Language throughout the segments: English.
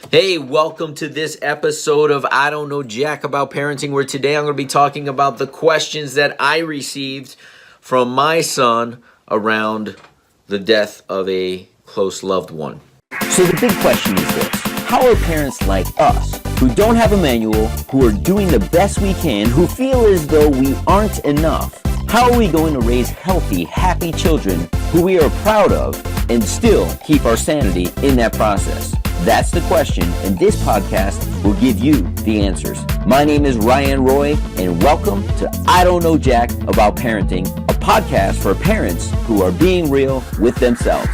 Hey, welcome to this episode of I Don't Know Jack About Parenting, where today I'm going to be talking about the questions that I received from my son around the death of a close loved one. So the big question is this: how are parents like us, who don't have a manual, who are doing the best we can, who feel as though we aren't enough, how are we going to raise healthy, happy children who we are proud of and still keep our sanity in that process? That's the question, and this podcast will give you the answers. My name is Ryan Roy, and welcome to I Don't Know Jack About Parenting, a podcast for parents who are being real with themselves.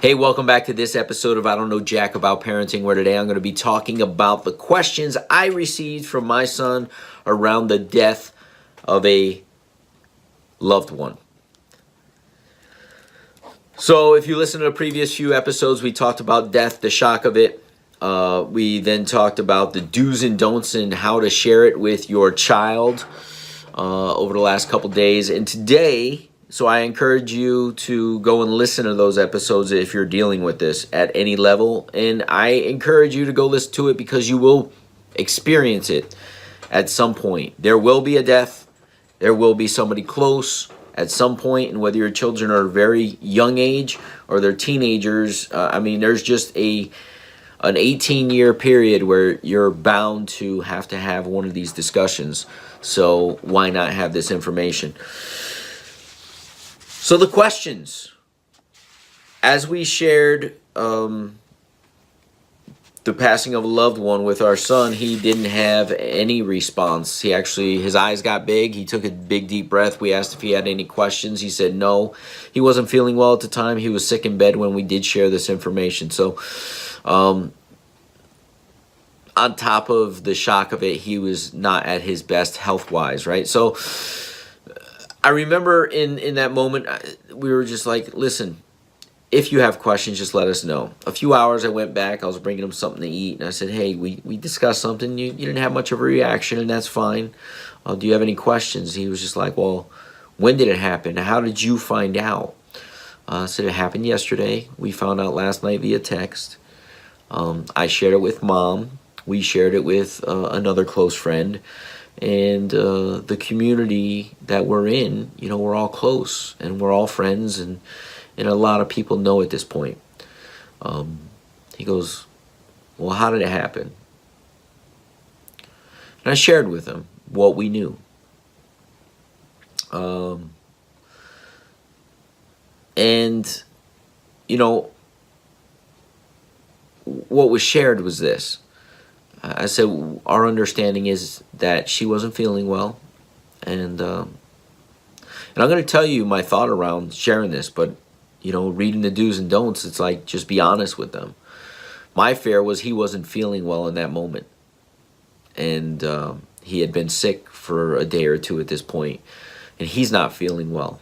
Hey, welcome back to this episode of I Don't Know Jack About Parenting, where today I'm going to be talking about the questions I received from my son around the death of a loved one. So if you listen to the previous few episodes, we talked about death, the shock of it. We then talked about the do's and don'ts and how to share it with your child over the last couple days. And today, so I encourage you to go and listen to those episodes if you're dealing with this at any level. And I encourage you to go listen to it because you will experience it at some point. There will be a death. There will be somebody close at some point, and whether your children are very young age or they're teenagers, there's just an 18-year period where you're bound to have one of these discussions. So why not have this information? So the questions, as we shared the passing of a loved one with our son, he didn't have any response. His eyes got big. He took a big, deep breath. We asked if he had any questions. He said no. He wasn't feeling well at the time. He was sick in bed when we did share this information. So on top of the shock of it, he was not at his best health-wise, right? So I remember in that moment, we were just like, listen, if you have questions, just let us know. A few hours I went back. I was bringing him something to eat. And I said, hey, we discussed something. You didn't have much of a reaction, and that's fine. Do you have any questions? He was just like, well, when did it happen? How did you find out? I said, it happened yesterday. We found out last night via text. I shared it with Mom. We shared it with another close friend. And the community that we're in, we're all close. And we're all friends, and a lot of people know at this point. He goes, well, how did it happen? And I shared with him what we knew. What was shared was this. I said, our understanding is that she wasn't feeling well. And I'm going to tell you my thought around sharing this, but reading the do's and don'ts, it's like, just be honest with them. My fear was he wasn't feeling well in that moment. And he had been sick for a day or two at this point, and he's not feeling well.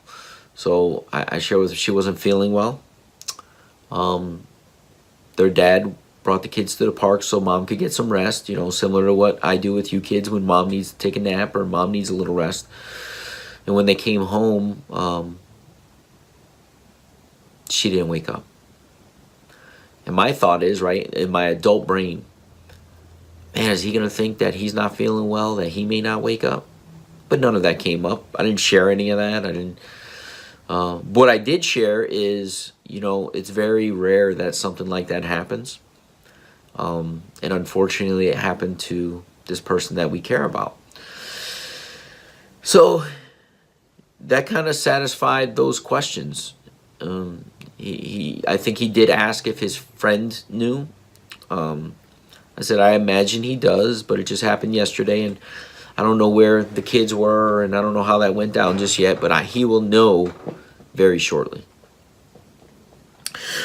So I shared with her she wasn't feeling well. Their dad brought the kids to the park so Mom could get some rest, similar to what I do with you kids when Mom needs to take a nap or Mom needs a little rest. And when they came home, she didn't wake up. And my thought is, right, in my adult brain, man, is he going to think that he's not feeling well, that he may not wake up? But none of that came up. I didn't share any of that. What I did share is, it's very rare that something like that happens. And unfortunately, it happened to this person that we care about. So that kind of satisfied those questions. I think he did ask if his friend knew. I said, I imagine he does, but it just happened yesterday, and I don't know where the kids were, and I don't know how that went down just yet, but he will know very shortly.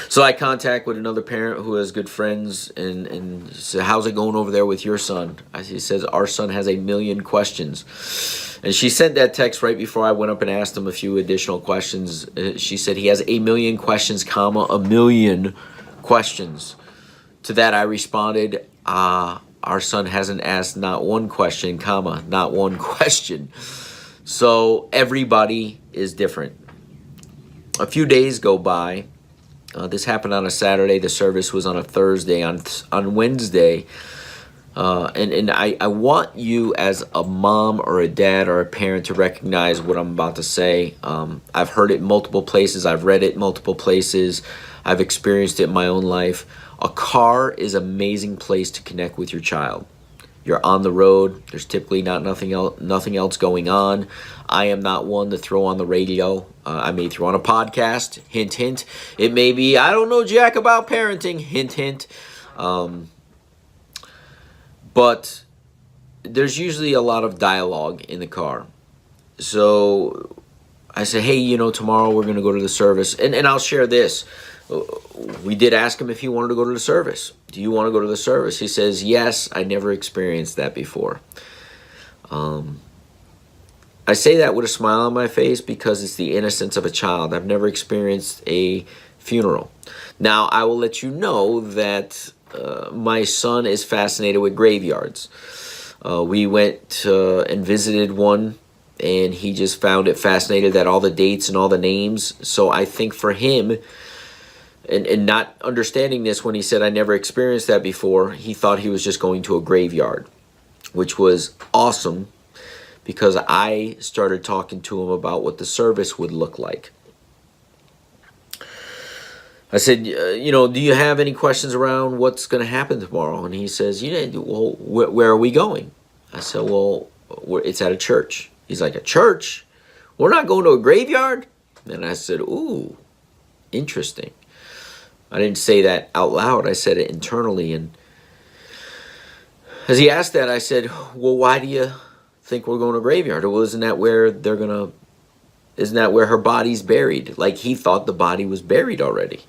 So I contact with another parent who has good friends and said, how's it going over there with your son? He says, our son has a million questions. And she sent that text right before I went up and asked him a few additional questions. She said he has a million questions, a million questions. To that I responded, our son hasn't asked not one question, not one question. So everybody is different. A few days go by, This happened on a Saturday. The service was on a Thursday. On Wednesday, and I want you as a mom or a dad or a parent to recognize what I'm about to say. I've heard it multiple places. I've read it multiple places. I've experienced it in my own life. A car is an amazing place to connect with your child. You're on the road. There's typically nothing else going on. I am not one to throw on the radio. I may throw on a podcast. Hint, hint. It may be, I don't know jack about parenting. Hint, hint. But there's usually a lot of dialogue in the car. So I said, hey, tomorrow we're going to go to the service. And I'll share this. We did ask him if he wanted to go to the service. Do you want to go to the service? He says, yes, I never experienced that before. I say that with a smile on my face because it's the innocence of a child. I've never experienced a funeral. Now, I will let you know that my son is fascinated with graveyards. We went and visited one, and he just found it fascinating that all the dates and all the names. So I think for him, and not understanding this when he said I never experienced that before, he thought he was just going to a graveyard, which was awesome because I started talking to him about what the service would look like. I said, do you have any questions around what's going to happen tomorrow? And he says, well, where are we going? I said, well, it's at a church. He's like, a church? We're not going to a graveyard? And I said, ooh, interesting. I didn't say that out loud. I said it internally. And as he asked that, I said, well, why do you think we're going to a graveyard? Well, isn't that where her body's buried? Like, he thought the body was buried already.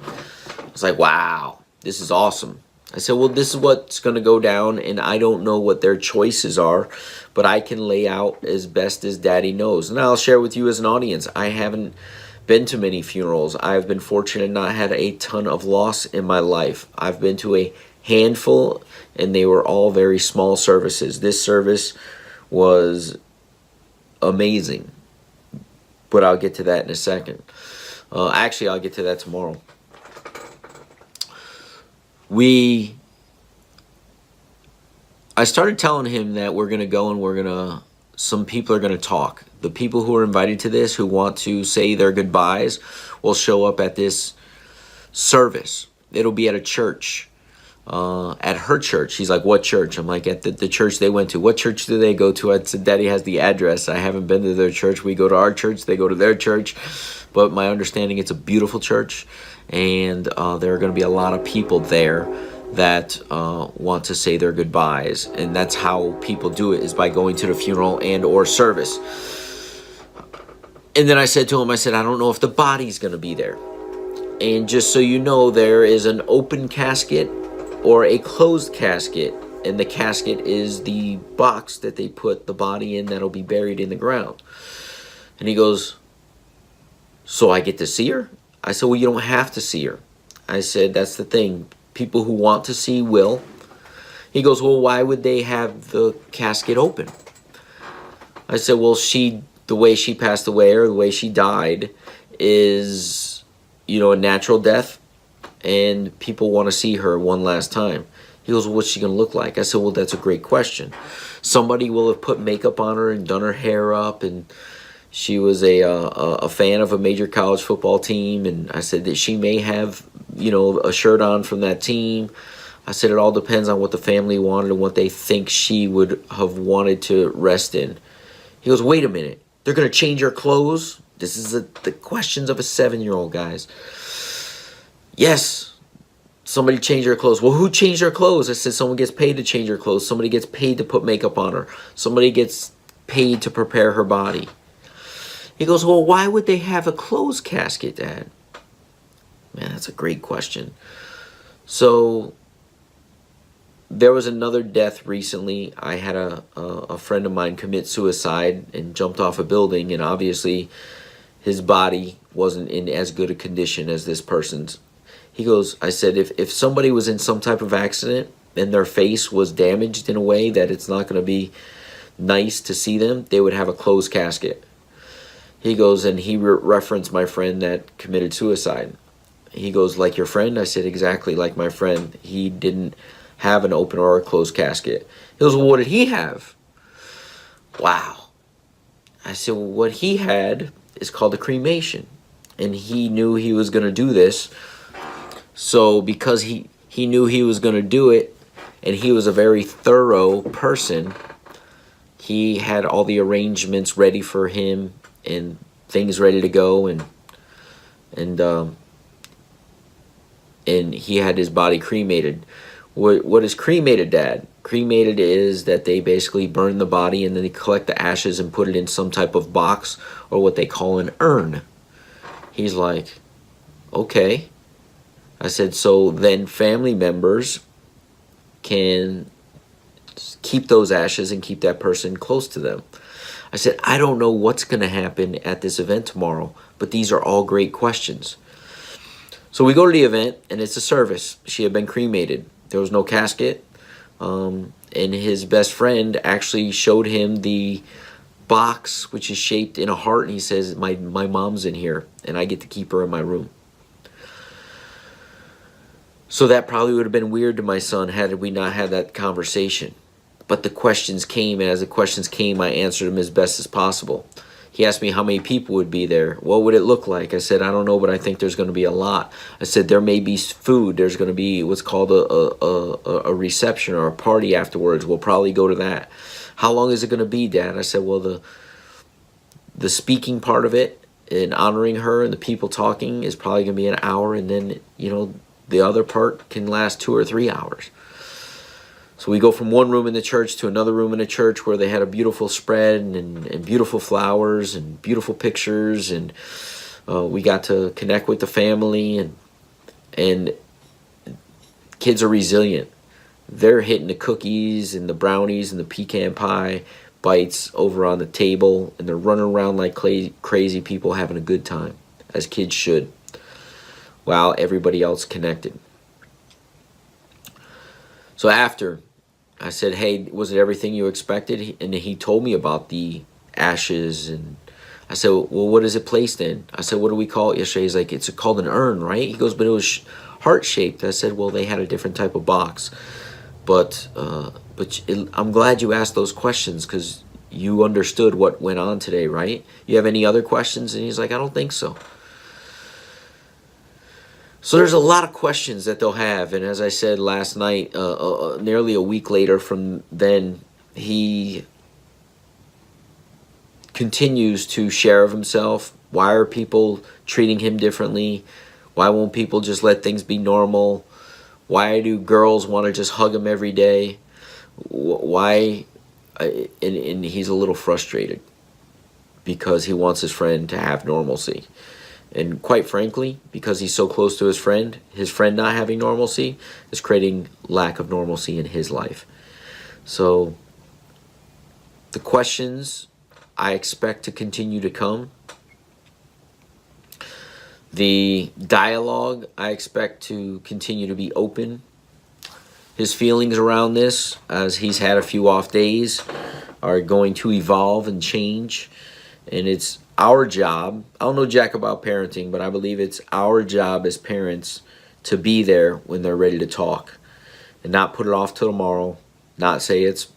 I was like, wow, this is awesome. I said, well, this is what's going to go down, and I don't know what their choices are, but I can lay out as best as Daddy knows. And I'll share with you as an audience, I haven't been to many funerals. I've been fortunate not had a ton of loss in my life. I've been to a handful, and they were all very small services. This service was amazing, but I'll get to that in a second. Actually, I'll get to that tomorrow. I started telling him that we're going to go and some people are going to talk. The people who are invited to this, who want to say their goodbyes, will show up at this service. It'll be at a church, at her church. He's like, what church? I'm like, at the church they went to. What church do they go to? I said, Daddy has the address. I haven't been to their church. We go to our church. They go to their church. But my understanding, it's a beautiful church. And there are going to be a lot of people there that want to say their goodbyes. And that's how people do it, is by going to the funeral and or service. And then I said to him, I don't know if the body's going to be there. And just so you know, there is an open casket or a closed casket. And the casket is the box that they put the body in that'll be buried in the ground. And he goes, so I get to see her? I said, well, you don't have to see her. I said, that's the thing. People who want to see will. He goes, well, why would they have the casket open? I said, well, the way she passed away or the way she died is, a natural death. And people want to see her one last time. He goes, well, what's she going to look like? I said, well, that's a great question. Somebody will have put makeup on her and done her hair up, and she was a fan of a major college football team, and I said that she may have, a shirt on from that team. I said it all depends on what the family wanted and what they think she would have wanted to rest in. He goes, wait a minute. They're going to change her clothes? This is the questions of a 7-year-old, guys. Yes. Somebody changed her clothes. Well, who changed her clothes? I said someone gets paid to change her clothes. Somebody gets paid to put makeup on her. Somebody gets paid to prepare her body. He goes, well, why would they have a closed casket, Dad? Man, that's a great question. So there was another death recently. I had a friend of mine commit suicide and jumped off a building, and obviously his body wasn't in as good a condition as this person's. He goes, I said, if somebody was in some type of accident and their face was damaged in a way that it's not going to be nice to see them, they would have a closed casket. He goes, and he referenced my friend that committed suicide. He goes, like your friend? I said, exactly like my friend. He didn't have an open or a closed casket. He goes, well, what did he have? Wow. I said, well, what he had is called a cremation. And he knew he was going to do this. So because he knew he was going to do it, and he was a very thorough person, he had all the arrangements ready for him and things ready to go, and he had his body cremated. What is cremated, Dad? Cremated is that they basically burn the body and then they collect the ashes and put it in some type of box or what they call an urn. He's like, okay. I said, so then family members can keep those ashes and keep that person close to them. I said, I don't know what's going to happen at this event tomorrow, but these are all great questions. So we go to the event, and it's a service. She had been cremated. There was no casket, and his best friend actually showed him the box, which is shaped in a heart, and he says, my mom's in here, and I get to keep her in my room. So that probably would have been weird to my son had we not had that conversation. But the questions came, and as the questions came, I answered them as best as possible. He asked me how many people would be there. What would it look like? I said, I don't know, but I think there's going to be a lot. I said, there may be food. There's going to be what's called a reception or a party afterwards. We'll probably go to that. How long is it going to be, Dad? I said, well, the speaking part of it and honoring her and the people talking is probably going to be an hour, and then, the other part can last 2 or 3 hours. So we go from one room in the church to another room in the church where they had a beautiful spread and beautiful flowers and beautiful pictures, and we got to connect with the family, and kids are resilient. They're hitting the cookies and the brownies and the pecan pie bites over on the table, and they're running around like crazy people having a good time, as kids should, while everybody else connected. So after, I said, hey, was it everything you expected? And he told me about the ashes, and I said, well, what is it placed in? I said, what do we call it yesterday? He's like, it's called an urn, right? He goes, but it was heart-shaped. I said, well, they had a different type of box. But I'm glad you asked those questions, because you understood what went on today, right? You have any other questions? And he's like, I don't think so. So there's a lot of questions that they'll have, and as I said last night, nearly a week later from then, he continues to share of himself. Why are people treating him differently? Why won't people just let things be normal? Why do girls want to just hug him every day? Why? And he's a little frustrated because he wants his friend to have normalcy. And quite frankly, because he's so close to his friend not having normalcy is creating lack of normalcy in his life. So the questions I expect to continue to come. The dialogue I expect to continue to be open. His feelings around this, as he's had a few off days, are going to evolve and change. And it's our job, I don't know jack about parenting, but I believe it's our job as parents to be there when they're ready to talk and not put it off till tomorrow, not say it's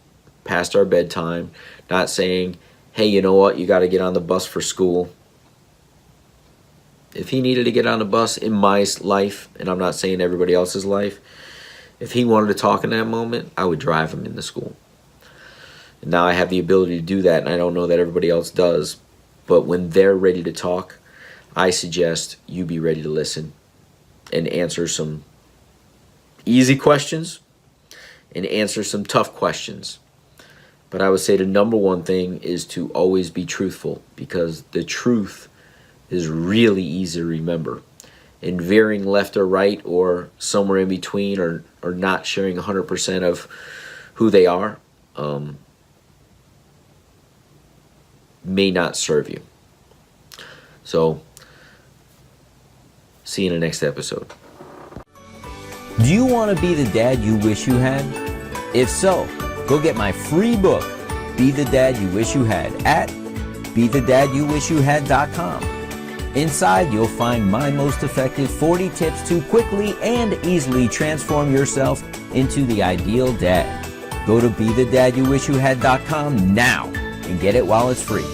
past our bedtime, not saying, hey, you know what, you got to get on the bus for school. If he needed to get on the bus in my life, and I'm not saying everybody else's life, if he wanted to talk in that moment, I would drive him into school. And now I have the ability to do that, and I don't know that everybody else does. But when they're ready to talk, I suggest you be ready to listen and answer some easy questions and answer some tough questions. But I would say the number one thing is to always be truthful, because the truth is really easy to remember. And veering left or right or somewhere in between, or not sharing 100% of who they are, may not serve you. So, see you in the next episode. Do you want to be the dad you wish you had? If so, go get my free book, Be the Dad You Wish You Had, at BeTheDadYouWishYouHad.com. Inside, you'll find my most effective 40 tips to quickly and easily transform yourself into the ideal dad. Go to BeTheDadYouWishYouHad.com now and get it while it's free.